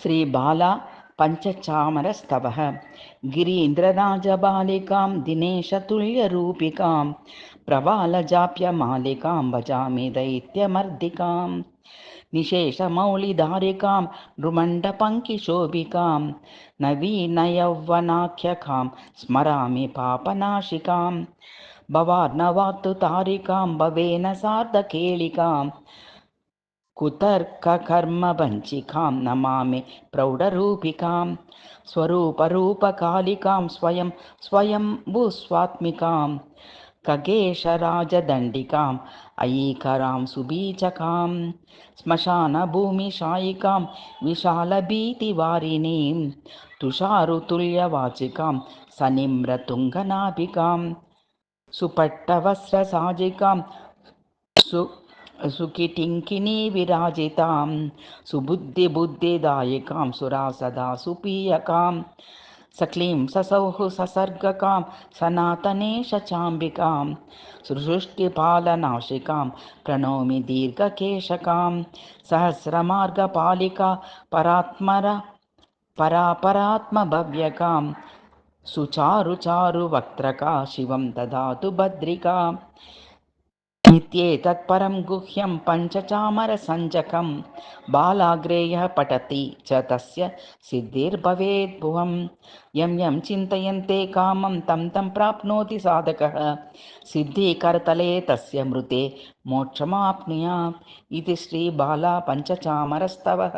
श्रीबाला पञ्चचामरस्तवः गिरीन्द्रराजबालिकां दिनेशतुल्यरूपिकां प्रवालजाप्यमालिकां भजामि दैत्यमर्दिकां निशेषमौलिधारिकां नृमण्डपङ्किशोभिकां नवीनयौवनाख्यकां स्मरामि पापनाशिकां भवार्णवातुतारिकां भवेन सार्धकेलिकां कुतर्ककर्मवञ्चिकां नमामि प्रौढरूपिकां स्वरूपरूपकालिकां स्वयंभूस्वात्मिकां खगेशराजदण्डिकाम् अयीकरां सुबीचकां श्मशानभूमिशायिकां विशालभीतिवारिणीं तुषारुतुल्यवाचिकां सनिम्रतुङ्गनाभिकां सुपट्टवस्त्रसाजिकां सुकिटिङ्किनी विराजितां सुबुद्धिदायिकां सुरासदा सुपीयकां सक्लीं ससौः ससर्गकां सनातनेशचाम्बिकां सृष्टिपालनाशिकां प्रणौमि दीर्घकेशकां सहस्रमार्गपालिका परात्मभव्यकां सुचारुवक्त्रका शिवं ददातु भद्रिका नित्येतत्परं गुह्यं पञ्चचामरसञ्जकं बालाग्रे यः पठति च तस्य सिद्धिर्भवेत् भुवं यं चिन्तयन्ते कामं तं प्राप्नोति साधकः सिद्धिकरतले तस्य मृते मोक्षमाप्नुयात् इति श्रीबाला पञ्चचामरस्तवः।